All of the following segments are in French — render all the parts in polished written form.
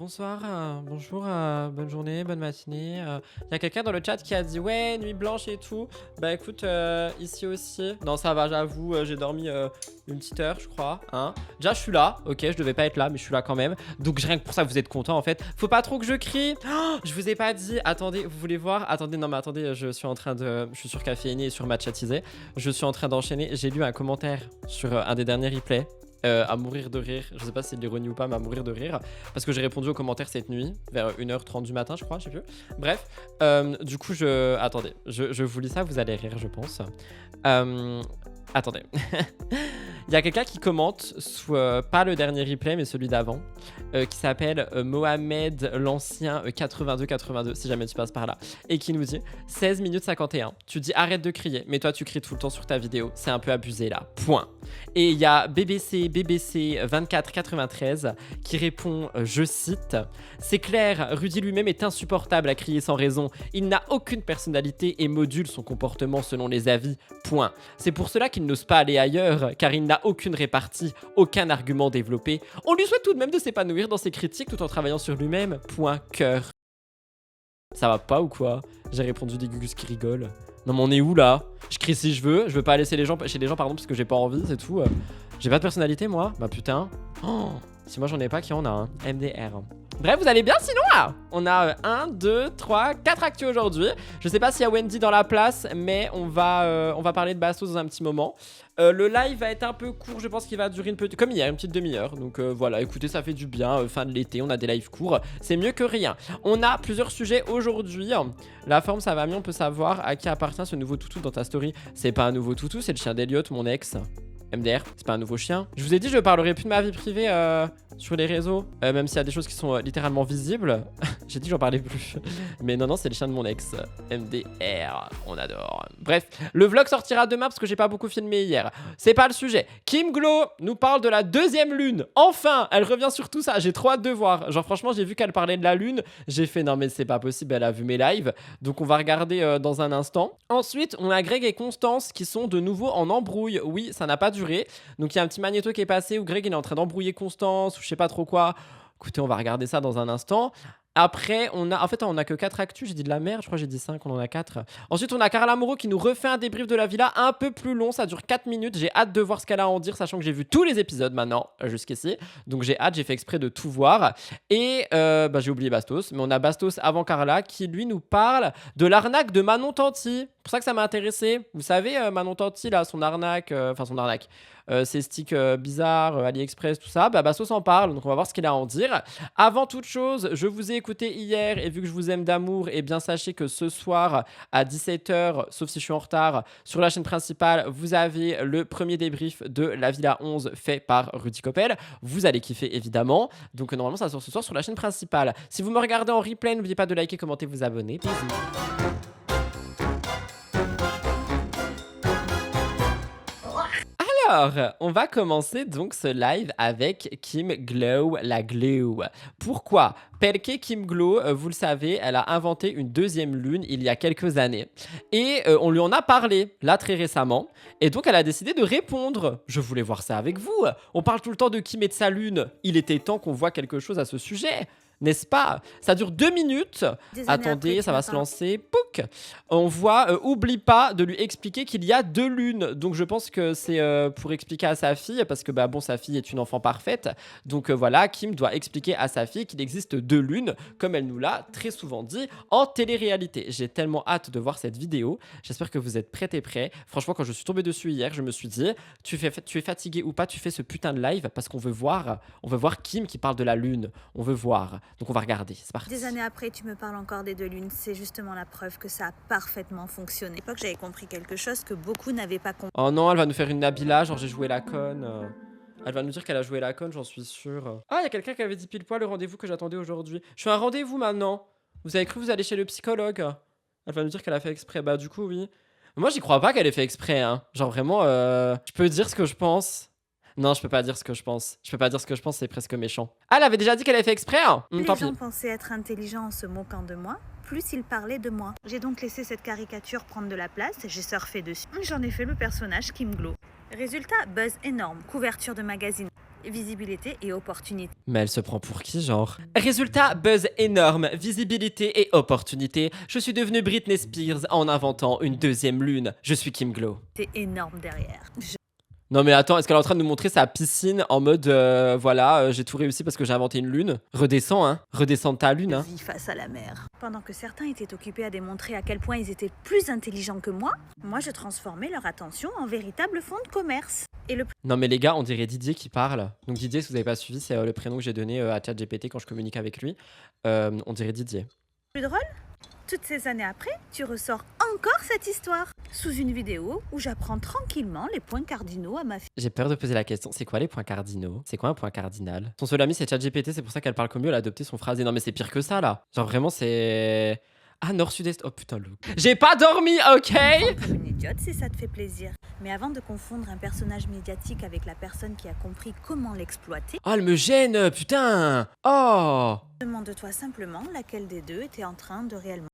Bonsoir, bonjour, bonne journée, bonne matinée. Y a quelqu'un dans le chat qui a dit ouais, nuit blanche et tout. Bah écoute, ici aussi. Non, ça va, j'avoue, j'ai dormi une petite heure, je crois. Hein. Déjà, je suis là, ok, je devais pas être là, mais je suis là quand même. Donc rien que pour ça, vous êtes content en fait. Faut pas trop que je crie. Oh, je vous ai pas dit. Attendez, vous voulez voir? Attendez, non mais attendez, je suis en train de. Je suis sur caféiné et sur matchatisé. Je suis en train d'enchaîner. J'ai lu un commentaire sur un des derniers replays. À mourir de rire, je sais pas si c'est de l'ironie ou pas, mais à mourir de rire, parce que j'ai répondu aux commentaires cette nuit, vers 1h30 du matin, je crois, je sais plus. Bref, du coup, attendez, je vous lis ça, vous allez rire, je pense. Attendez. Il y a quelqu'un qui commente, sous, pas le dernier replay, mais celui d'avant, qui s'appelle Mohamed l'Ancien 8282, si jamais tu passes par là, et qui nous dit 16 minutes 51. Tu dis arrête de crier, mais toi tu cries tout le temps sur ta vidéo, c'est un peu abusé là, point. Et il y a BBC 2493 qui répond, je cite, c'est clair, Rudy lui-même est insupportable à crier sans raison, il n'a aucune personnalité et module son comportement selon les avis, point. C'est pour cela qu'il n'ose pas aller ailleurs, car il n'a aucune répartie, aucun argument développé. On lui souhaite tout de même de s'épanouir dans ses critiques tout en travaillant sur lui-même. Point cœur. Ça va pas ou quoi? J'ai répondu des gugus qui rigolent. Non mais on est où là? Je crie si je veux pas laisser chez les gens pardon parce que j'ai pas envie, c'est tout. J'ai pas de personnalité moi? Bah putain. Oh, si moi j'en ai pas, qui en a un? MDR. Bref, vous allez bien sinon là? On a 1, 2, 3, 4 actus aujourd'hui. Je sais pas s'il y a Wendy dans la place, mais on va parler de Bastos dans un petit moment. Le live va être un peu court, je pense qu'il va durer comme hier, une petite demi-heure. Donc voilà, écoutez, ça fait du bien. Fin de l'été, on a des lives courts, c'est mieux que rien. On a plusieurs sujets aujourd'hui. La forme, ça va mieux, on peut savoir à qui appartient ce nouveau toutou dans ta story. C'est pas un nouveau toutou, c'est le chien d'Eliott, mon ex. MDR, c'est pas un nouveau chien. Je vous ai dit, je parlerai plus de ma vie privée sur les réseaux, même s'il y a des choses qui sont littéralement visibles. J'ai dit que j'en parlais plus. Mais non, c'est le chien de mon ex. MDR, on adore. Bref, le vlog sortira demain parce que j'ai pas beaucoup filmé hier. C'est pas le sujet. Kim Glow nous parle de la deuxième lune. Enfin, elle revient sur tout ça. J'ai trop hâte de voir. Genre, franchement, j'ai vu qu'elle parlait de la lune. J'ai fait, non, mais c'est pas possible. Elle a vu mes lives. Donc, on va regarder dans un instant. Ensuite, on a Greg et Constance qui sont de nouveau en embrouille. Oui, ça n'a pas duré. Donc il y a un petit magnéto qui est passé où Greg il est en train d'embrouiller Constance ou je sais pas trop quoi. Écoutez, on va regarder ça dans un instant. Après, on a que 4 actus, j'ai dit de la merde, je crois que j'ai dit 5, on en a 4. Ensuite, on a Carla Moreau qui nous refait un débrief de la villa un peu plus long, ça dure 4 minutes. J'ai hâte de voir ce qu'elle a à en dire, sachant que j'ai vu tous les épisodes maintenant, jusqu'ici. Donc j'ai hâte, j'ai fait exprès de tout voir. Et j'ai oublié Bastos, mais on a Bastos avant Carla qui lui nous parle de l'arnaque de Manon Tanti. C'est pour ça que ça m'a intéressé. Vous savez, Manon Tanti, là, son arnaque, ses sticks bizarres, AliExpress, tout ça, Bastos en parle, donc on va voir ce qu'il a à en dire. Avant toute chose, je vous ai écouté hier et vu que je vous aime d'amour, et bien sachez que ce soir à 17h, sauf si je suis en retard, sur la chaîne principale, vous avez le premier débrief de la Villa 11 fait par Rudy Koppel. Vous allez kiffer évidemment, donc normalement ça sort ce soir sur la chaîne principale. Si vous me regardez en replay, n'oubliez pas de liker, commenter, vous abonner. Bisous. Alors, on va commencer donc ce live avec Kim Glow, la Glow. Pourquoi? Parce que Kim Glow, vous le savez, elle a inventé une deuxième lune il y a quelques années. Et on lui en a parlé, là, très récemment. Et donc, elle a décidé de répondre. Je voulais voir ça avec vous. On parle tout le temps de Kim et de sa lune. Il était temps qu'on voit quelque chose à ce sujet. N'est-ce pas? Ça dure 2 minutes. Attendez, après, ça va se lancer. Pouc. On voit, oublie pas de lui expliquer qu'il y a 2 lunes. Donc je pense que c'est pour expliquer à sa fille, parce que sa fille est une enfant parfaite. Donc voilà, Kim doit expliquer à sa fille qu'il existe 2 lunes, comme elle nous l'a très souvent dit en télé-réalité. J'ai tellement hâte de voir cette vidéo. J'espère que vous êtes prêts et prêts. Franchement, quand je suis tombé dessus hier, je me suis dit, tu es fatigué ou pas, tu fais ce putain de live parce qu'on veut voir Kim qui parle de la lune. On veut voir. Donc on va regarder, c'est parti. Des années après, tu me parles encore des 2 lunes. C'est justement la preuve que ça a parfaitement fonctionné. À l'époque, j'avais compris quelque chose que beaucoup n'avaient pas compris. Oh non, elle va nous faire une Nabila, genre j'ai joué la conne. Elle va nous dire qu'elle a joué la conne, j'en suis sûre. Ah, il y a quelqu'un qui avait dit pile poil le rendez-vous que j'attendais aujourd'hui. Je fais un rendez-vous maintenant. Vous avez cru vous allez chez le psychologue? Elle va nous dire qu'elle a fait exprès. Bah du coup, oui. Moi, j'y crois pas qu'elle ait fait exprès, hein. Genre vraiment, je peux dire ce que je pense. Non, je peux pas dire ce que je pense. Je peux pas dire ce que je pense, c'est presque méchant. Ah, elle avait déjà dit qu'elle avait fait exprès, hein. Les gens pensaient être intelligents en se moquant de moi. Plus ils parlaient de moi. J'ai donc laissé cette caricature prendre de la place. J'ai surfé dessus. J'en ai fait le personnage Kim Glow. Résultat, buzz énorme. Couverture de magazine. Visibilité et opportunité. Mais elle se prend pour qui, genre? Résultat, buzz énorme, visibilité et opportunité. Je suis devenue Britney Spears en inventant une deuxième lune. Je suis Kim Glow. C'est énorme derrière. Non mais attends, est-ce qu'elle est en train de nous montrer sa piscine en mode voilà, j'ai tout réussi parce que j'ai inventé une lune? Redescends, hein. Redescends de ta lune, hein. Je vis face à la mer. Pendant que certains étaient occupés à démontrer à quel point ils étaient plus intelligents que moi je transformais leur attention en véritable fonds de commerce. Et le Non mais les gars, on dirait Didier qui parle. Donc Didier, si vous n'avez pas suivi, c'est le prénom que j'ai donné à ChatGPT quand je communique avec lui. On dirait Didier. plus drôle, toutes ces années après, tu ressors encore cette histoire sous une vidéo où j'apprends tranquillement les points cardinaux à ma fille. J'ai peur de poser la question, c'est quoi les points cardinaux? C'est quoi un point cardinal? Son seul ami c'est ChatGPT, c'est pour ça qu'elle parle comme mieux, elle a adopté son phrasé. Non mais c'est pire que ça là. Genre vraiment c'est... Ah, nord-sud-est. Oh putain, Lou. J'ai pas dormi, ok? Comme une idiote si ça te fait plaisir. Mais avant de confondre un personnage médiatique avec la personne qui a compris comment l'exploiter, Oh, elle me gêne, putain. Oh. demande-toi simplement laquelle des deux était en train de réellement.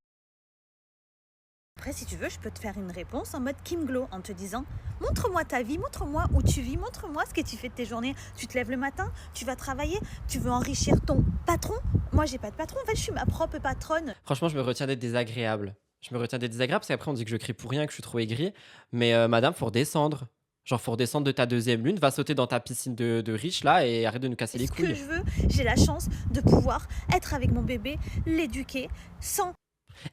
Après, si tu veux, je peux te faire une réponse en mode Kim Glow en te disant montre-moi ta vie, montre-moi où tu vis, montre-moi ce que tu fais de tes journées. Tu te lèves le matin, tu vas travailler, tu veux enrichir ton patron. Moi, j'ai pas de patron, en fait, je suis ma propre patronne. Franchement, je me retiens d'être désagréable. Je me retiens d'être désagréable parce qu'après, on dit que je crie pour rien, que je suis trop aigri. Mais madame, faut redescendre. Genre, faut redescendre de ta deuxième lune, va sauter dans ta piscine de riche là et arrête de nous casser les Ce que couilles. je veux, j'ai la chance de pouvoir être avec mon bébé, l'éduquer, sans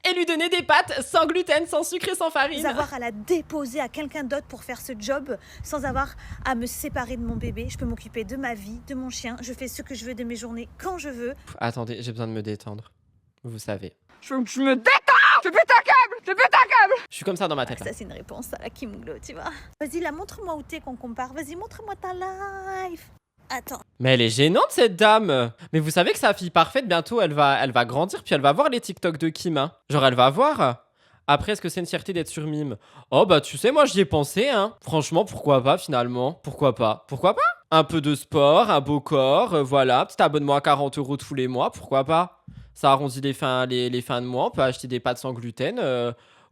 Et lui donner des pâtes sans gluten, sans sucre et sans farine. avoir à la déposer à quelqu'un d'autre pour faire ce job, sans avoir à me séparer de mon bébé. Je peux m'occuper de ma vie, de mon chien. Je fais ce que je veux de mes journées quand je veux. Attendez, j'ai besoin de me détendre. Vous savez. Je me détends. Je pète un câble. Je pète un câble. Je suis comme ça dans ma tête là. Ça, c'est une réponse à la Kim Glow, tu vois. Vas-y, là, montre-moi où t'es qu'on compare. Vas-y, montre-moi ta life. Attends. Mais elle est gênante cette dame. Mais vous savez que sa fille parfaite, bientôt, elle va grandir, puis elle va voir les TikTok de Kim. Hein. Genre, elle va voir. Après, est-ce que c'est une fierté d'être sur mime? Oh bah tu sais, moi j'y ai pensé, hein. Franchement, pourquoi pas finalement? Pourquoi pas? Pourquoi pas? Un peu de sport, un beau corps, voilà. Petit abonnement à 40 € tous les mois, pourquoi pas? Ça arrondit les fins de mois, on peut acheter des pâtes sans gluten.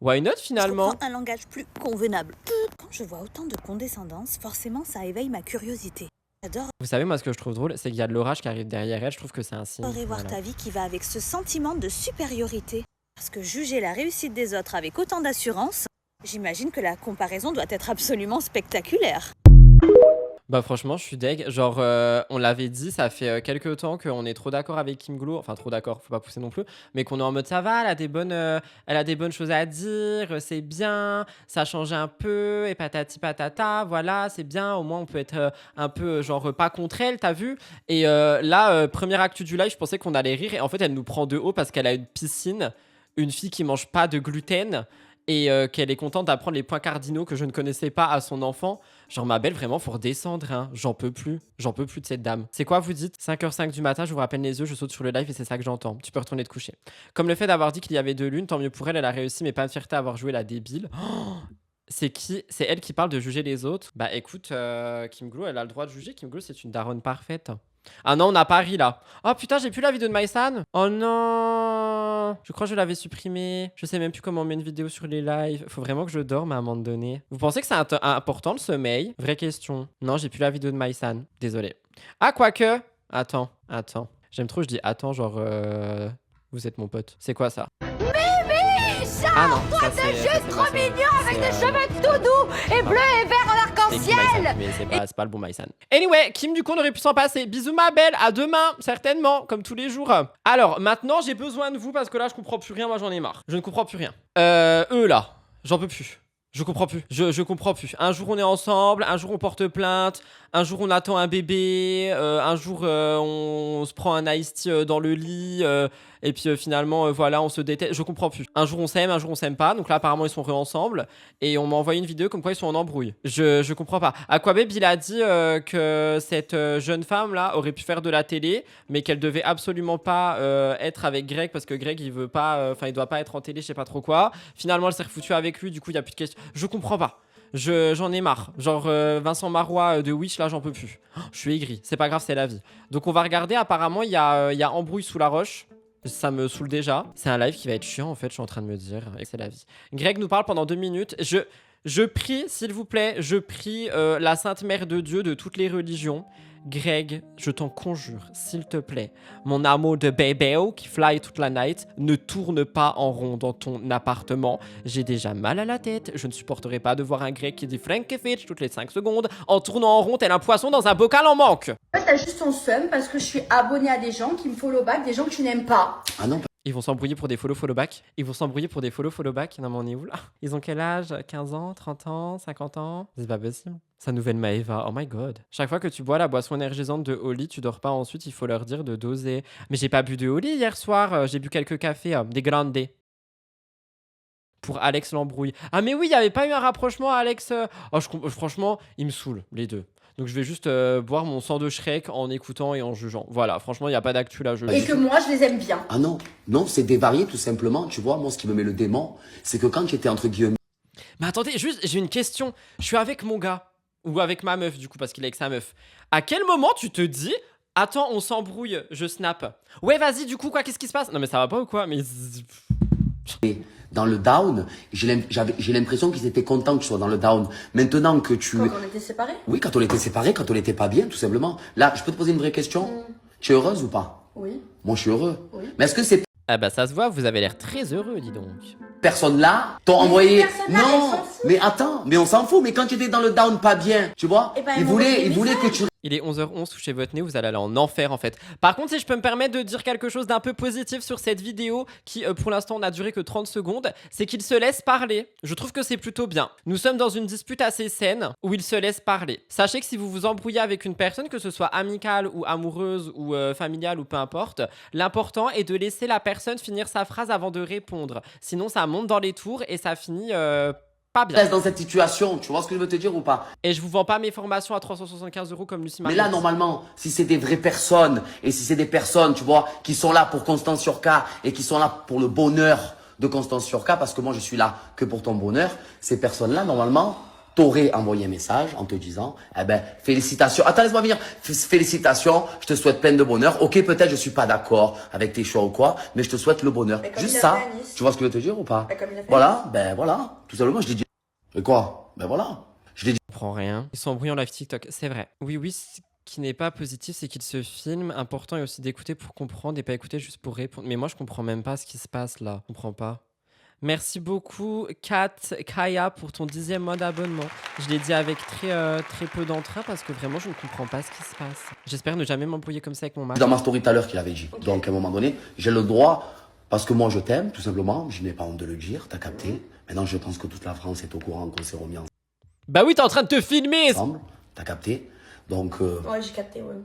Why not Je finalement? reprends un langage plus convenable. Quand je vois autant de condescendance, forcément, ça éveille ma curiosité. J'adore Vous savez, moi ce que je trouve drôle, c'est qu'il y a de l'orage qui arrive derrière elle, je trouve que c'est un signe. voir Voilà. ta vie qui va avec ce sentiment de supériorité. Parce que juger la réussite des autres avec autant d'assurance, j'imagine que la comparaison doit être absolument spectaculaire. Bah franchement, je suis deg. Genre, on l'avait dit, ça fait quelques temps qu'on est trop d'accord avec Kim Glow. Enfin, trop d'accord, faut pas pousser non plus. Mais qu'on est en mode, ça va, elle a des bonnes choses à dire, c'est bien, ça change un peu, et patati patata, voilà, c'est bien. Au moins, on peut être un peu, genre, pas contre elle, t'as vu? Et là, première actu du live, je pensais qu'on allait rire. Et en fait, elle nous prend de haut parce qu'elle a une piscine, une fille qui mange pas de gluten. Et qu'elle est contente d'apprendre les points cardinaux que je ne connaissais pas à son enfant. Genre, ma belle, vraiment, faut redescendre, hein. J'en peux plus de cette dame. C'est quoi, vous dites? 5h05 du matin, j'ouvre à peine les yeux, je saute sur le live et c'est ça que j'entends. Tu peux retourner te coucher. Comme le fait d'avoir dit qu'il y avait 2 lunes, tant mieux pour elle, elle a réussi, mais pas de fierté à avoir joué la débile. Oh, c'est qui? C'est elle qui parle de juger les autres? Bah écoute, Kim Glow, elle a le droit de juger. Kim Glow, c'est une daronne parfaite. Ah non, on a Paris là. Oh putain, j'ai plus la vidéo de MySan. Oh non. Je crois que je l'avais supprimée. Je sais même plus comment on met une vidéo sur les lives. Faut vraiment que je dorme à un moment donné. Vous pensez que c'est important le sommeil? Vraie question. Non, j'ai plus la vidéo de MySan. Désolé. Ah, quoique. Attends. J'aime trop, je dis attends, genre vous êtes mon pote. C'est quoi ça? Ah non, ça c'est trop mignon avec des cheveux Tout doux et bleu et vert en arc-en-ciel. mais c'est pas le bon Maïsan. Anyway, Kim, du coup, on aurait pu s'en passer. Bisous, ma belle. À demain, certainement, comme tous les jours. Alors, maintenant, j'ai besoin de vous parce que là, je comprends plus rien. Moi, j'en ai marre. Je ne comprends plus rien. Eux, là, j'en peux plus. Je comprends plus. Je comprends plus. Un jour, on est ensemble. Un jour, on porte plainte. Un jour, on attend un bébé. Un jour, on se prend un iced tea dans le lit. Et puis finalement, voilà, on se déteste. Je comprends plus. Un jour, on s'aime pas. Donc là, apparemment, ils sont re-ensemble. Et on m'a envoyé une vidéo comme quoi ils sont en embrouille. Je comprends pas. Aquababe, il a dit que cette jeune femme-là aurait pu faire de la télé, mais qu'elle devait absolument pas être avec Greg parce que Greg, il veut pas... Enfin, il doit pas être en télé, je sais pas trop quoi. Finalement, elle s'est refoutue avec lui. Du coup, il y a plus de questions. Je comprends pas. J'en ai marre. Genre Vincent Marois de Wish, là, j'en peux plus. Oh, je suis aigri. C'est pas grave, c'est la vie. Donc, on va regarder. Apparemment, il y a embrouille sous la roche. Ça me saoule déjà. C'est un live qui va être chiant, en fait, je suis en train de me dire. Et c'est la vie. Greg nous parle pendant 2 minutes. Je prie, s'il vous plaît, je prie la Sainte Mère de Dieu de toutes les religions Greg, je t'en conjure, s'il te plaît, mon amour de bébé qui fly toute la night, ne tourne pas en rond dans ton appartement. J'ai déjà mal à la tête. Je ne supporterai pas de voir un Greg qui dit Frankfurt toutes les 5 secondes en tournant en rond tel un poisson dans un bocal en manque. En fait, t'as juste ton seum parce que je suis abonnée à des gens qui me follow back, des gens que tu n'aimes pas. Ah non, Ils vont s'embrouiller pour des follow back. Ils vont s'embrouiller pour des follow back. Non mais on est où là? Ils ont quel âge? 15 ans, 30 ans, 50 ans? C'est pas possible. Sa nouvelle Maëva, oh my god. Chaque fois que tu bois la boisson énergisante de Oli, tu dors pas ensuite, il faut leur dire de doser. Mais j'ai pas bu de Oli hier soir, j'ai bu quelques cafés, des grandes. Pour Alex l'embrouille. Ah mais oui, il y avait pas eu un rapprochement Alex. Oh, franchement, ils me saoulent, les deux. Donc je vais juste boire mon sang de Shrek en écoutant et en jugeant. Voilà, franchement, il n'y a pas d'actu là. Et que moi, je les aime bien. ah non, non, c'est dévarié tout simplement. Tu vois, moi, ce qui me met le démon, c'est que quand j'étais entre guillemets Mais attendez, juste, j'ai une question. Je suis avec mon gars, ou avec ma meuf du coup, parce qu'il est avec sa meuf. À quel moment tu te dis, attends, on s'embrouille, je snap. Ouais, vas-y, du coup, quoi, qu'est-ce qui se passe? Non mais ça va pas ou quoi? Mais... dans le down, j'ai l'impression qu'ils étaient contents que tu sois dans le down. Maintenant que tu... Quand on était séparés. Oui, quand on était séparés, quand on n'était pas bien, tout simplement. Là, je peux te poser une vraie question? Tu es heureuse ou pas? Oui. Moi, je suis heureux. Oui. Mais est-ce que ces Ah bah ça se voit, vous avez l'air très heureux, dis donc. personnes-là t'ont Mais envoyé... ces personnes-là, elles Non, s'en foutent. mais attends, mais on s'en fout. Mais quand tu étais dans le down pas bien, tu vois, Eh ben, ils elles m'envoient voulaient, des ils voulaient que messages. tu... Il est 11h11, touchez votre nez, vous allez aller en enfer en fait. Par contre, si je peux me permettre de dire quelque chose d'un peu positif sur cette vidéo, qui pour l'instant n'a duré que 30 secondes, c'est qu'il se laisse parler. Je trouve que c'est plutôt bien. Nous sommes dans une dispute assez saine où il se laisse parler. Sachez que si vous vous embrouillez avec une personne, que ce soit amicale ou amoureuse ou familiale ou peu importe, l'important est de laisser la personne finir sa phrase avant de répondre. Sinon, ça monte dans les tours et ça finit... pas bien. restes dans cette situation, tu vois ce que je veux te dire ou pas? Et je vous vends pas mes formations à 375 € comme Lucie Mais Marie. là, normalement, si c'est des vraies personnes, et si c'est des personnes, tu vois, qui sont là pour Constance Surka, et qui sont là pour le bonheur de Constance Surka, parce que moi, je suis là que pour ton bonheur, ces personnes-là, normalement, t'aurais envoyé un message en te disant, eh ben, félicitations. Attends, laisse-moi venir. Félicitations, je te souhaite plein de bonheur. Ok, peut-être je suis pas d'accord avec tes choix ou quoi, mais je te souhaite le bonheur. Mais comme Juste il a ça. fait à Nice. Tu vois ce que je veux te dire ou pas? Mais comme il a fait Voilà, ben voilà. Tout simplement, je l'ai dit. Et quoi? Ben voilà. Je l'ai dit. Je comprends rien. Ils sont embrouillés en live TikTok, c'est vrai. Oui, oui, ce qui n'est pas positif, c'est qu'ils se filment. Important est aussi d'écouter pour comprendre et pas écouter juste pour répondre. Mais moi, je comprends même pas ce qui se passe là. Je comprends pas. Merci beaucoup, Kaya, pour ton 10e mois d'abonnement. Je l'ai dit avec très peu d'entrain parce que vraiment, je ne comprends pas ce qui se passe. J'espère ne jamais m'embrouiller comme ça avec mon mari. Dans ma story tout à l'heure qu'il avait dit. Donc, à un moment donné, j'ai le droit, parce que moi, je t'aime, tout simplement. Je n'ai pas honte de le dire, t'as capté. Maintenant, je pense que toute la France est au courant qu'on s'est remis Bah oui, t'es en train de te filmer! ensemble. T'as capté. Donc, Ouais, j'ai capté, ouais.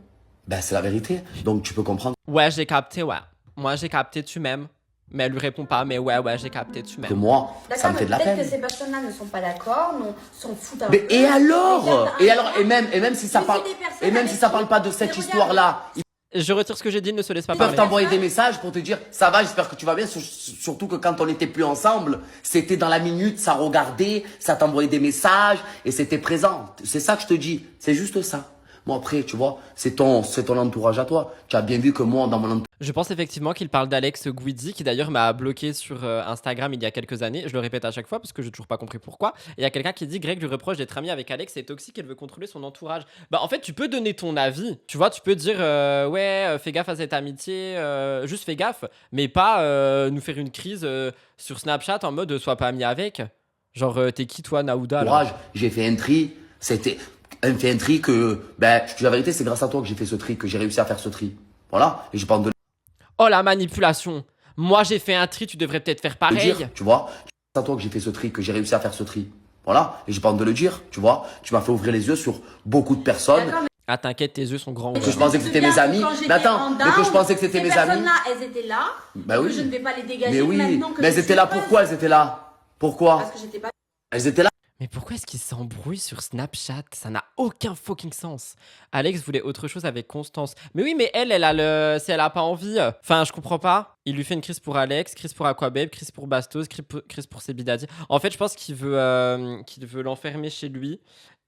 ben, c'est la vérité. Donc, tu peux comprendre Ouais, j'ai capté, ouais. Moi, j'ai capté, tu m'aimes. Mais elle lui répond pas, mais ouais, j'ai capté, tu que m'aimes. moi, ça D'accord, me fait mais de la peut-être peine. que ces personnes-là ne sont pas d'accord, non, s'en foutent un Mais peu. et alors? Regarde, Et alors? Et même si ça Mais parle, c'est des personnes et même si ça avec parle qui- pas de cette Mais regarde. histoire-là, ils Je retire ce que j'ai dit, ne se laisse pas peuvent parler. t'envoyer des messages pour te dire, ça va, j'espère que tu vas bien. Surtout que quand on n'était plus ensemble, c'était dans la minute, ça regardait, ça t'envoyait des messages et c'était présent. C'est ça que je te dis. C'est juste ça. Moi, après, tu vois, c'est ton entourage à toi. Tu as bien vu que moi, dans mon entourage, Je pense effectivement qu'il parle d'Alex Guidi, qui d'ailleurs m'a bloqué sur Instagram il y a quelques années. Je le répète à chaque fois parce que j'ai toujours pas compris pourquoi. Et il y a quelqu'un qui dit Greg lui reproche d'être ami avec Alex, c'est toxique, elle veut contrôler son entourage. Bah en fait, tu peux donner ton avis. Tu vois, tu peux dire fais gaffe à cette amitié, juste fais gaffe, mais pas nous faire une crise sur Snapchat en mode sois pas ami avec. Genre t'es qui toi, Naouda là j'ai fait un tri. Fait un tri que, ben, je te dis la vérité, c'est grâce à toi que j'ai fait ce tri, que j'ai réussi à faire ce tri. Voilà. Et j'ai pas honte de Oh la manipulation. Moi j'ai fait un tri, tu devrais peut-être faire le pareil. dire, tu vois. C'est à toi que j'ai fait ce tri, que j'ai réussi à faire ce tri. Voilà. Et j'ai pas honte de le dire, tu vois. Tu m'as fait ouvrir les yeux sur beaucoup de personnes. D'accord, Ah t'inquiète, tes yeux sont grands. Que je pensais que c'était mes amis. Mais attends, mais que je pensais que c'était mes Ces amis. personnes-là, elles étaient là. Bah que oui. Je ne vais pas les dégager Mais oui. maintenant que Mais je elles étaient suis là heureuse. pourquoi elles étaient là? Pourquoi? Parce que j'étais pas. Elles étaient là. Mais pourquoi est-ce qu'ils s'embrouillent sur Snapchat? Ça n'a aucun fucking sens. Alex voulait autre chose avec Constance. Mais oui, mais elle a le... Si elle a pas envie... Enfin, je comprends pas. Il lui fait une crise pour Alex, crise pour Aquababe, crise pour Bastos, crise pour Sebidadi. En fait, je pense qu'il veut l'enfermer chez lui.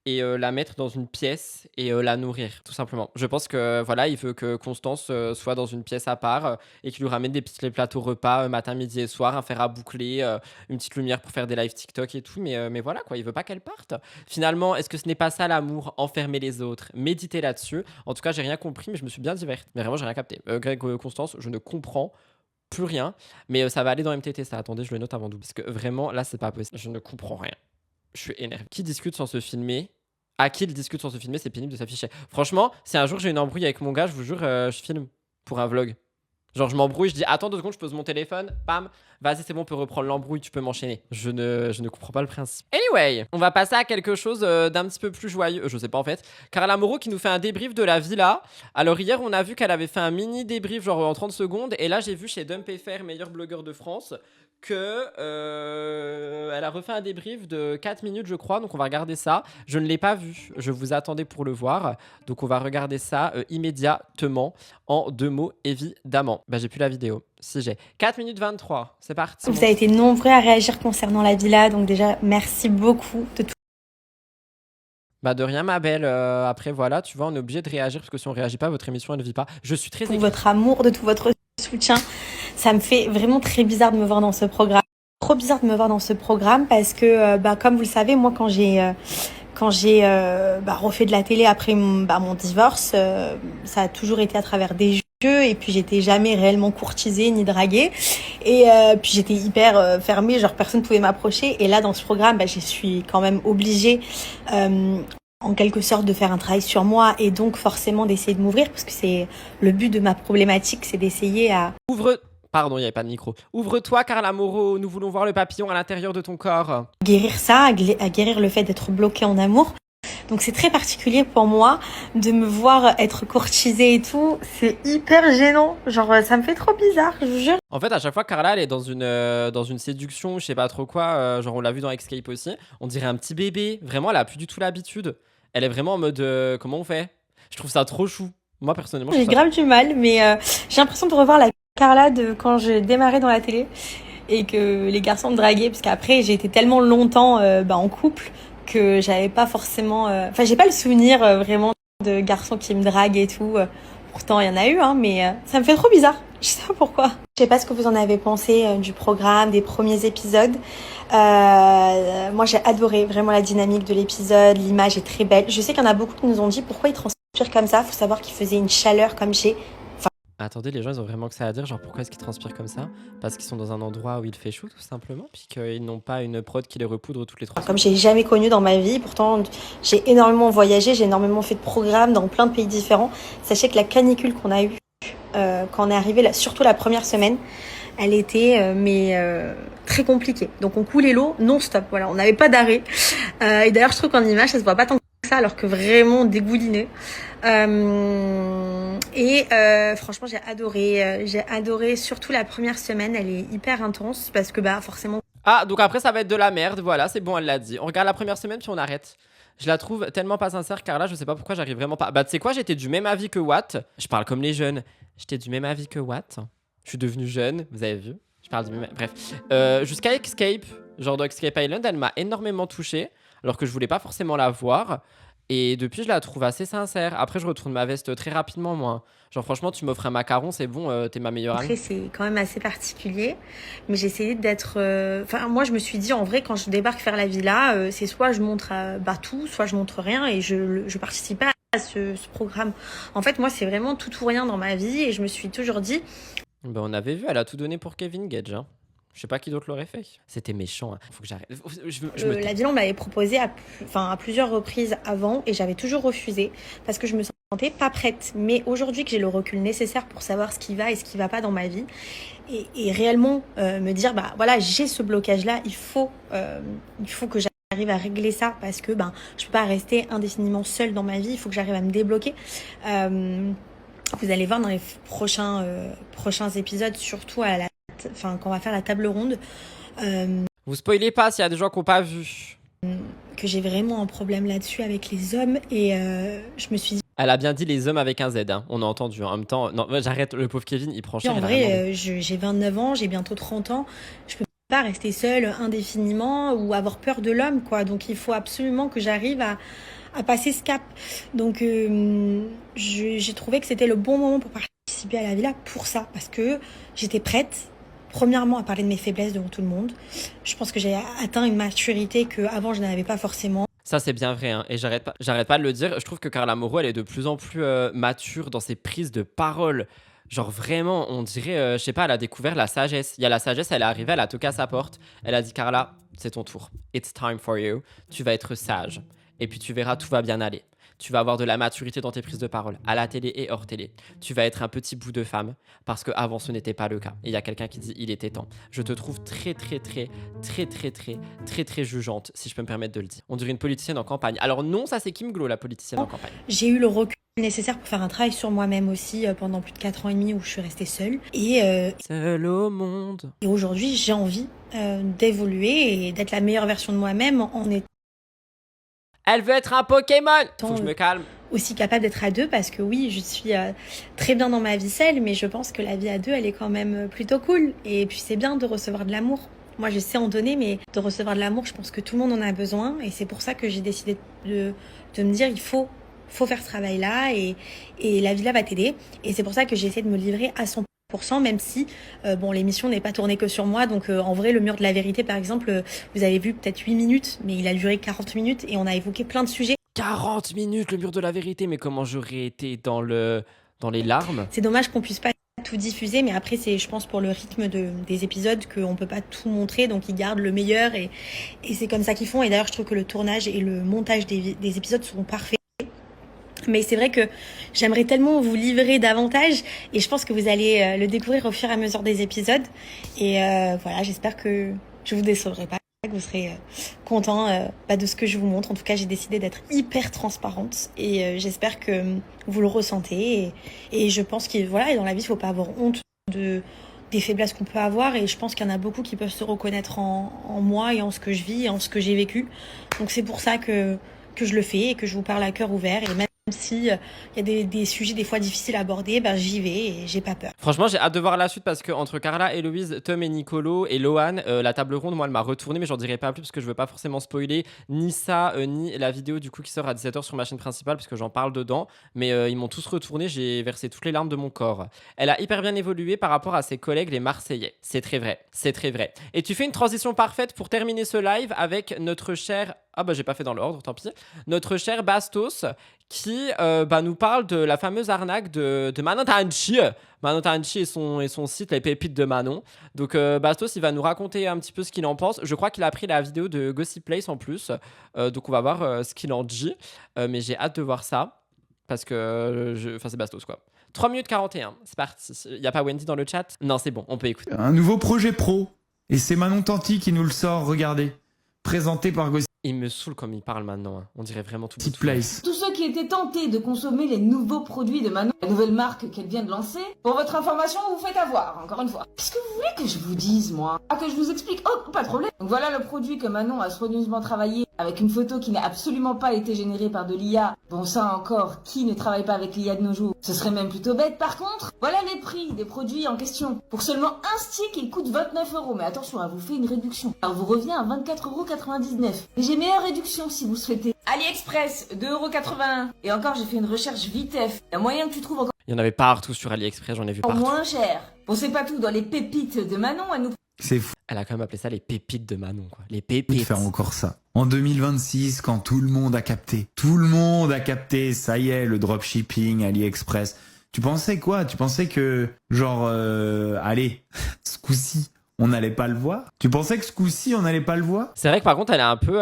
et la mettre dans une pièce et la nourrir, tout simplement. Je pense que voilà, il veut que Constance soit dans une pièce à part et qu'il lui ramène des petits plateaux repas matin, midi et soir, un fer à boucler, une petite lumière pour faire des lives TikTok et tout. Mais voilà, quoi, il veut pas qu'elle parte. Finalement, est-ce que ce n'est pas ça l'amour, enfermer les autres, méditer là-dessus? En tout cas, j'ai rien compris, mais je me suis bien divertie. Mais vraiment, j'ai rien capté. Greg, Constance, je ne comprends plus rien, mais ça va aller dans MTT, ça. Attendez, je le note avant d'oublier. Parce que vraiment, là, c'est pas possible. Je ne comprends rien. Je suis énervé. Qui discute sans se filmer? À qui il discute sans se filmer? C'est pénible de s'afficher. Franchement, si un jour j'ai une embrouille avec mon gars, je vous jure, je filme pour un vlog. Genre, je m'embrouille, je dis attends 2 secondes, je pose mon téléphone, bam, vas-y, c'est bon, on peut reprendre l'embrouille, tu peux m'enchaîner. Je ne comprends pas le principe. Anyway, on va passer à quelque chose d'un petit peu plus joyeux. Je sais pas en fait. Carla Moreau qui nous fait un débrief de la villa. Alors, hier, on a vu qu'elle avait fait un mini débrief, genre en 30 secondes. Et là, j'ai vu chez Dump.fr, meilleur blogueur de France, que elle a refait un débrief de 4 minutes, je crois. Donc, on va regarder ça. Je ne l'ai pas vu. Je vous attendais pour le voir. Donc, on va regarder ça immédiatement. En 2 mots, évidemment. Bah, j'ai plus la vidéo. Si j'ai. 4 minutes 23. C'est parti. Vous avez été nombreux à réagir concernant la villa. Donc, déjà, merci beaucoup de tout. Bah de rien ma belle, après voilà, tu vois, on est obligé de réagir parce que si on réagit pas, votre émission elle ne vit pas. Je suis très Tout votre amour, de tout votre soutien. Ça me fait vraiment très bizarre de me voir dans ce programme. Trop bizarre de me voir dans ce programme parce que, comme vous le savez, moi quand j'ai refait de la télé après mon divorce, ça a toujours été à travers des jeux et puis j'étais jamais réellement courtisée ni draguée et puis j'étais hyper fermée, genre personne pouvait m'approcher et là dans ce programme, je suis quand même obligée en quelque sorte de faire un travail sur moi et donc forcément d'essayer de m'ouvrir parce que c'est le but de ma problématique, c'est d'essayer à... Pardon, il n'y avait pas de micro. Ouvre-toi, Carla Moreau, nous voulons voir le papillon à l'intérieur de ton corps. Guérir ça, à guérir le fait d'être bloquée en amour. Donc c'est très particulier pour moi de me voir être courtisée et tout. C'est hyper gênant. Genre ça me fait trop bizarre, je vous jure. En fait, à chaque fois, Carla, elle est dans une séduction, je sais pas trop quoi. Genre, on l'a vu dans Escape aussi. On dirait un petit bébé. Vraiment, elle a plus du tout l'habitude. Elle est vraiment en mode comment on fait? Je trouve ça trop chou. Moi, personnellement, j'ai grave du mal, mais j'ai l'impression de revoir la Carla de quand je démarrais dans la télé et que les garçons me draguaient. Parce qu'après, j'ai été tellement longtemps en couple que j'avais pas forcément... j'ai pas le souvenir vraiment de garçons qui me draguent et tout. Pourtant, il y en a eu, mais ça me fait trop bizarre. Je sais pas pourquoi. Je sais pas ce que vous en avez pensé du programme, des premiers épisodes. Moi, j'ai adoré vraiment la dynamique de l'épisode. L'image est très belle. Je sais qu'il y en a beaucoup qui nous ont dit pourquoi il transpire comme ça. Faut savoir qu'il faisait une chaleur comme chez... Attendez, les gens, ils ont vraiment que ça à dire. Genre, pourquoi est-ce qu'ils transpirent comme ça? Parce qu'ils sont dans un endroit où il fait chaud, tout simplement. Puis qu'ils n'ont pas une prod qui les repoudre toutes les 3 secondes. Comme j'ai jamais connu dans ma vie. Pourtant, j'ai énormément voyagé. J'ai énormément fait de programmes dans plein de pays différents. Sachez que la canicule qu'on a eue quand on est arrivé, surtout la première semaine, elle était très compliquée. Donc, on coulait l'eau non-stop. Voilà, on n'avait pas d'arrêt. Et d'ailleurs, je trouve qu'en image, ça se voit pas tant que ça, alors que vraiment dégouliné. Franchement, j'ai adoré surtout la première semaine. Elle est hyper intense parce que forcément. Ah, donc après ça va être de la merde. Voilà, c'est bon, elle l'a dit. On regarde la première semaine puis on arrête. Je la trouve tellement pas sincère, Carla. Je sais pas pourquoi j'arrive vraiment pas. Tu sais quoi, j'étais du même avis que Watt. Je parle comme les jeunes. J'étais du même avis que Watt. Je suis devenue jeune, vous avez vu. Je parle du même. Bref, jusqu'à Escape, genre dans Escape Island, elle m'a énormément touchée, alors que je voulais pas forcément la voir. Et depuis, je la trouve assez sincère. Après, je retourne ma veste très rapidement, moi. Genre, franchement, tu m'offres un macaron, c'est bon, t'es ma meilleure amie. Après, c'est quand même assez particulier. Mais j'ai essayé d'être... moi, je me suis dit, en vrai, quand je débarque faire la villa, c'est soit je montre tout, soit je montre rien et je participe pas à ce programme. En fait, moi, c'est vraiment tout ou rien dans ma vie. Et je me suis toujours dit... on avait vu, elle a tout donné pour Kevin Gage, hein. Je sais pas qui d'autre l'aurait fait. C'était méchant. Faut que j'arrête. La villa, on me l'avait proposé à plusieurs reprises avant et j'avais toujours refusé parce que je me sentais pas prête. Mais aujourd'hui que j'ai le recul nécessaire pour savoir ce qui va et ce qui va pas dans ma vie et réellement me dire voilà, j'ai ce blocage-là, il faut que j'arrive à régler ça parce que je peux pas rester indéfiniment seule dans ma vie. Il faut que j'arrive à me débloquer. Vous allez voir dans les prochains épisodes, surtout quand on va faire la table ronde. Vous spoilez pas s'il y a des gens qui n'ont pas vu. Que j'ai vraiment un problème là-dessus avec les hommes et je me suis dit... Elle a bien dit les hommes avec un Z, hein. On a entendu. En même temps, non, j'arrête, le pauvre Kevin, il prend cher. En vrai, j'ai 29 ans, j'ai bientôt 30 ans. Je peux pas rester seule indéfiniment ou avoir peur de l'homme, quoi. Donc il faut absolument que j'arrive à passer ce cap. Donc j'ai trouvé que c'était le bon moment pour participer à la villa pour ça, parce que j'étais prête, premièrement, à parler de mes faiblesses devant tout le monde. Je pense que j'ai atteint une maturité qu'avant je n'avais pas forcément. Ça, c'est bien vrai, hein, et j'arrête pas de le dire. Je trouve que Carla Moreau, elle est de plus en plus mature dans ses prises de parole. Genre vraiment, on dirait, je sais pas, elle a découvert la sagesse. Il y a la sagesse, elle est arrivée, elle a toqué à sa porte. Elle a dit, Carla, c'est ton tour. It's time for you. Tu vas être sage. Et puis tu verras, tout va bien aller. Tu vas avoir de la maturité dans tes prises de parole, à la télé et hors télé. Tu vas être un petit bout de femme, parce qu'avant ce n'était pas le cas. Et il y a quelqu'un qui dit, il était temps. Je te trouve très jugeante, si je peux me permettre de le dire. On dirait une politicienne en campagne. Alors non, ça c'est Kim Glo, la politicienne en campagne. J'ai eu le recul nécessaire pour faire un travail sur moi-même aussi pendant plus de 4 ans et demi où je suis restée seule. Seule au monde. Et aujourd'hui, j'ai envie d'évoluer et d'être la meilleure version de moi-même en étant Elle veut être un Pokémon. Faut que je me calme. Aussi capable d'être à deux, parce que oui, je suis très bien dans ma vie seule, mais je pense que la vie à deux, elle est quand même plutôt cool. Et puis c'est bien de recevoir de l'amour. Moi, je sais en donner, mais de recevoir de l'amour, je pense que tout le monde en a besoin. Et c'est pour ça que j'ai décidé de me dire, il faut faire ce travail-là et la villa va t'aider. Et c'est pour ça que j'ai essayé de me livrer à 100%, même si l'émission n'est pas tournée que sur moi. Donc en vrai, le mur de la vérité, par exemple, vous avez vu peut-être 8 minutes, mais il a duré 40 minutes et on a évoqué plein de sujets. 40 minutes, le mur de la vérité, mais comment j'aurais été dans les larmes. C'est dommage qu'on puisse pas tout diffuser, mais après c'est, je pense, pour le rythme des épisodes qu'on peut pas tout montrer, donc ils gardent le meilleur et c'est comme ça qu'ils font. Et d'ailleurs, je trouve que le tournage et le montage des épisodes sont parfaits. Mais c'est vrai que j'aimerais tellement vous livrer davantage et je pense que vous allez le découvrir au fur et à mesure des épisodes. Et voilà, j'espère que je vous décevrai pas, que vous serez content de ce que je vous montre. En tout cas, j'ai décidé d'être hyper transparente et j'espère que vous le ressentez. Et je pense que voilà, et dans la vie, il faut pas avoir honte des faiblesses qu'on peut avoir. Et je pense qu'il y en a beaucoup qui peuvent se reconnaître en moi et en ce que je vis et en ce que j'ai vécu. Donc c'est pour ça que je le fais et que je vous parle à cœur ouvert. Et même si il y a des sujets des fois difficiles à aborder, j'y vais et j'ai pas peur. Franchement, j'ai hâte de voir la suite parce que entre Carla, Héloïse, Tom et Nicolo et Lohan, la table ronde, moi, elle m'a retourné, mais j'en dirai pas plus parce que je veux pas forcément spoiler ni ça, ni la vidéo du coup qui sort à 17h sur ma chaîne principale parce que j'en parle dedans. Mais ils m'ont tous retourné, j'ai versé toutes les larmes de mon corps. Elle a hyper bien évolué par rapport à ses collègues les Marseillais. C'est très vrai, c'est très vrai. Et tu fais une transition parfaite pour terminer ce live avec notre cher... Ah j'ai pas fait dans l'ordre, tant pis. Notre cher Bastos qui nous parle de la fameuse arnaque de Manon Tanchi. Manon Tanchi et son site, les pépites de Manon. Donc Bastos, il va nous raconter un petit peu ce qu'il en pense. Je crois qu'il a pris la vidéo de Gossip Place en plus. Donc on va voir ce qu'il en dit. Mais j'ai hâte de voir ça. Parce que... c'est Bastos, quoi. 3 minutes 41, c'est parti. Il n'y a pas Wendy dans le chat? Non, c'est bon, on peut écouter. Un nouveau projet pro. Et c'est Manon Tanti qui nous le sort, regardez. Présenté par Gossip Il me saoule comme il parle maintenant. Hein. On dirait vraiment tout. Place. Tous ceux qui étaient tentés de consommer les nouveaux produits de Manon, la nouvelle marque qu'elle vient de lancer, pour votre information, vous faites avoir, encore une fois. Qu'est-ce que vous voulez que je vous dise, moi? Ah, que je vous explique? Oh, pas de problème. Donc voilà le produit que Manon a soigneusement travaillé avec une photo qui n'a absolument pas été générée par de l'IA. Bon, ça encore, qui ne travaille pas avec l'IA de nos jours? Ce serait même plutôt bête. Par contre, voilà les prix des produits en question. Pour seulement un stick, il coûte 29 €. Mais attention, elle vous fait une réduction. Alors vous revient à 24,99 €. Et j'ai meilleure réduction si vous souhaitez. AliExpress, 2,81 €. Et encore, j'ai fait une recherche vitef. Il y a moyen que tu trouves encore... Il y en avait partout sur AliExpress, j'en ai vu partout. Moins cher. Bon, c'est pas tout. Dans les pépites de Manon, elle nous... C'est fou. Elle a quand même appelé ça les pépites de Manon, quoi. Les De pépites. faire encore ça. En 2026, quand tout le monde a capté. Tout le monde a capté, ça y est, le dropshipping, AliExpress. Tu pensais quoi? Tu pensais que, genre, allez, ce coup-ci, on n'allait pas le voir? Tu pensais que ce coup-ci, on n'allait pas le voir? C'est vrai que par contre, elle est un peu...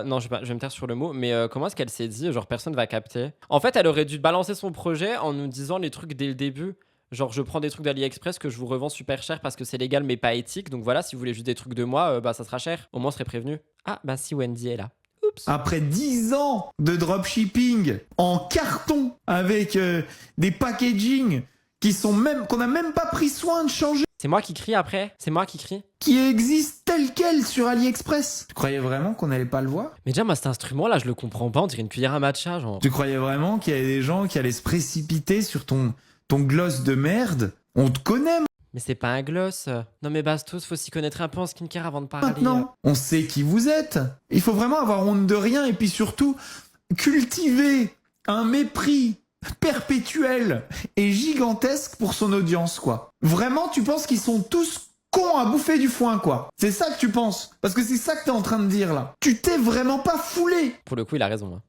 Non, je vais me taire sur le mot, mais comment est-ce qu'elle s'est dit, genre, personne va capter? En fait, elle aurait dû balancer son projet en nous disant les trucs dès le début. Genre, je prends des trucs d'AliExpress que je vous revends super cher parce que c'est légal mais pas éthique. Donc voilà, si vous voulez juste des trucs de moi, ça sera cher. Au moins, on serait prévenu. Ah, si Wendy est là. Oups. Après 10 ans de dropshipping en carton avec des packaging qu'on n'a même pas pris soin de changer, C'est moi qui crie après. C'est moi qui crie. qui existent tels quels sur AliExpress. Tu croyais vraiment qu'on n'allait pas le voir? Mais déjà, moi, cet instrument-là, je le comprends pas. On dirait une cuillère à matcha, genre. Tu croyais vraiment qu'il y avait des gens qui allaient se précipiter sur ton gloss de merde? On te connaît, Mais c'est pas un gloss. Non mais Bastos, faut s'y connaître un peu en skincare avant de parler. Maintenant, on sait qui vous êtes. Il faut vraiment avoir honte de rien et puis surtout cultiver un mépris perpétuel et gigantesque pour son audience, quoi. Vraiment, tu penses qu'ils sont tous cons à bouffer du foin, quoi. C'est ça que tu penses. Parce que c'est ça que t'es en train de dire, là. Tu t'es vraiment pas foulé. Pour le coup, il a raison. Hein.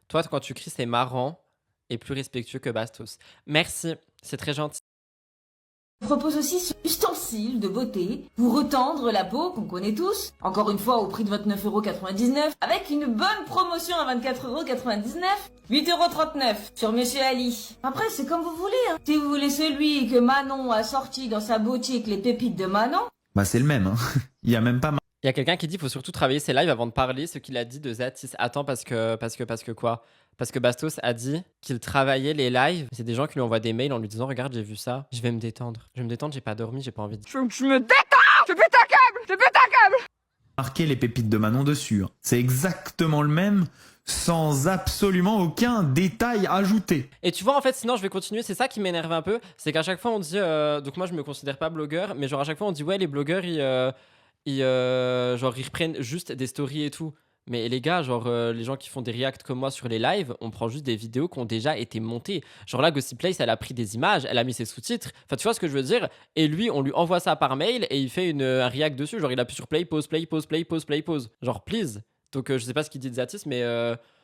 Toi, quand tu cries, c'est marrant et plus respectueux que Bastos. Merci, c'est très gentil. Je propose aussi ce ustensile de beauté pour retendre la peau qu'on connaît tous, encore une fois au prix de 29,99€, avec une bonne promotion à 24,99€, 8,39€ sur Monsieur Ali. Après, c'est comme vous voulez, hein. Si vous voulez celui que Manon a sorti dans sa boutique, les pépites de Manon. Bah, c'est le même, hein. Il y a même pas... Il y a quelqu'un qui dit qu'il faut surtout travailler ses lives avant de parler, ce qu'il a dit de Zatis. Attends, parce que quoi? Parce que Bastos a dit qu'il travaillait les lives. C'est des gens qui lui envoient des mails en lui disant « Regarde, j'ai vu ça, je vais me détendre. Je vais me détendre, j'ai pas dormi, j'ai pas envie de... » Je me détends. Je pète un câble. Je pète un câble. Marquer les pépites de Manon dessus. Hein. C'est exactement le même, sans absolument aucun détail ajouté. Et tu vois, en fait, sinon, je vais continuer. C'est ça qui m'énerve un peu. C'est qu'à chaque fois, on dit... donc moi, je me considère pas blogueur, mais genre à chaque fois, on dit « Ouais, les blogueurs, ils reprennent juste des stories et tout. » Mais les gars, genre les gens qui font des reacts comme moi sur les lives, on prend juste des vidéos qui ont déjà été montées. Genre là, Gossip Place, elle a pris des images, elle a mis ses sous-titres. Enfin, tu vois ce que je veux dire? Et lui, on lui envoie ça par mail et il fait un react dessus. Genre, il appuie sur play, pause, play, pause, play, pause, play, pause. Genre, please. Donc, je sais pas ce qu'il dit de Zatis, mais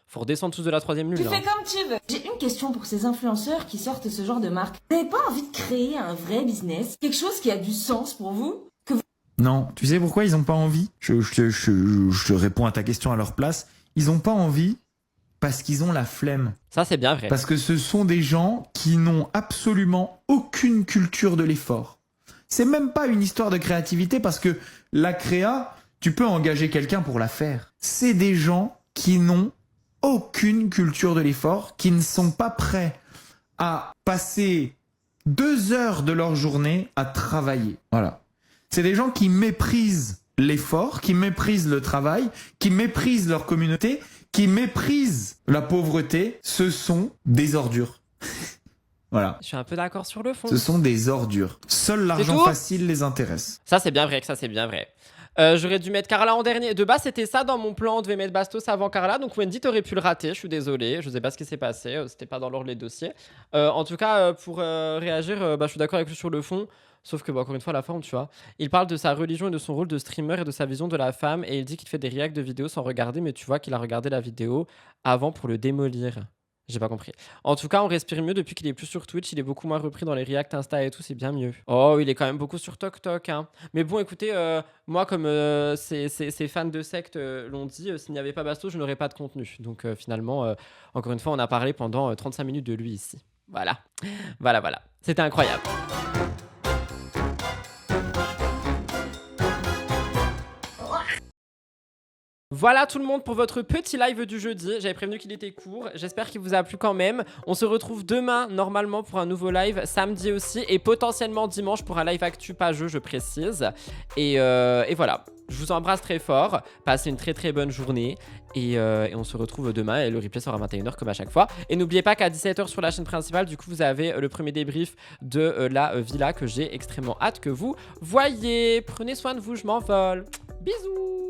faut redescendre tous de la 3ème lune. Tu fais comme tu veux. J'ai une question pour ces influenceurs qui sortent ce genre de marque. Vous n'avez pas envie de créer un vrai business? Quelque chose qui a du sens pour vous? Non, tu sais pourquoi ils ont pas envie? Je réponds à ta question à leur place. Ils ont pas envie parce qu'ils ont la flemme. Ça, c'est bien vrai. Parce que ce sont des gens qui n'ont absolument aucune culture de l'effort. C'est même pas une histoire de créativité parce que la créa, tu peux engager quelqu'un pour la faire. C'est des gens qui n'ont aucune culture de l'effort, qui ne sont pas prêts à passer 2 heures de leur journée à travailler. Voilà. C'est des gens qui méprisent l'effort, qui méprisent le travail, qui méprisent leur communauté, qui méprisent la pauvreté. Ce sont des ordures. Voilà. Je suis un peu d'accord sur le fond. Ce sont des ordures. Seul l'argent facile les intéresse. Ça, c'est bien vrai que ça, c'est bien vrai. J'aurais dû mettre Carla en dernier. De base, c'était ça dans mon plan. On devait mettre Bastos avant Carla. Donc, Wendy, t'aurais pu le rater. Je suis désolé. Je sais pas ce qui s'est passé. C'était pas dans l'ordre les dossiers. En tout cas, pour réagir, je suis d'accord avec lui sur le fond. Sauf que, encore une fois, la forme, tu vois. Il parle de sa religion et de son rôle de streamer et de sa vision de la femme. Et il dit qu'il fait des reacts de vidéos sans regarder. Mais tu vois qu'il a regardé la vidéo avant pour le démolir. J'ai pas compris. En tout cas, on respire mieux depuis qu'il est plus sur Twitch. Il est beaucoup moins repris dans les reacts Insta et tout. C'est bien mieux. Oh, il est quand même beaucoup sur TokTok. Hein. Mais bon, écoutez, moi, comme ces fans de secte l'ont dit, s'il n'y avait pas Bastos, je n'aurais pas de contenu. Donc finalement, encore une fois, on a parlé pendant 35 minutes de lui ici. Voilà. Voilà. C'était incroyable. Voilà tout le monde pour votre petit live du jeudi. J'avais prévenu qu'il était court. J'espère qu'il vous a plu quand même. On se retrouve demain normalement pour un nouveau live, samedi aussi et potentiellement dimanche pour un live actu pas jeu, je précise. Et voilà. Je vous embrasse très fort. Passez une très très bonne journée. Et on se retrouve demain. Et le replay sera à 21h comme à chaque fois. Et n'oubliez pas qu'à 17h sur la chaîne principale, du coup, vous avez le premier débrief de la villa que j'ai extrêmement hâte que vous voyez. Prenez soin de vous, je m'envole. Bisous.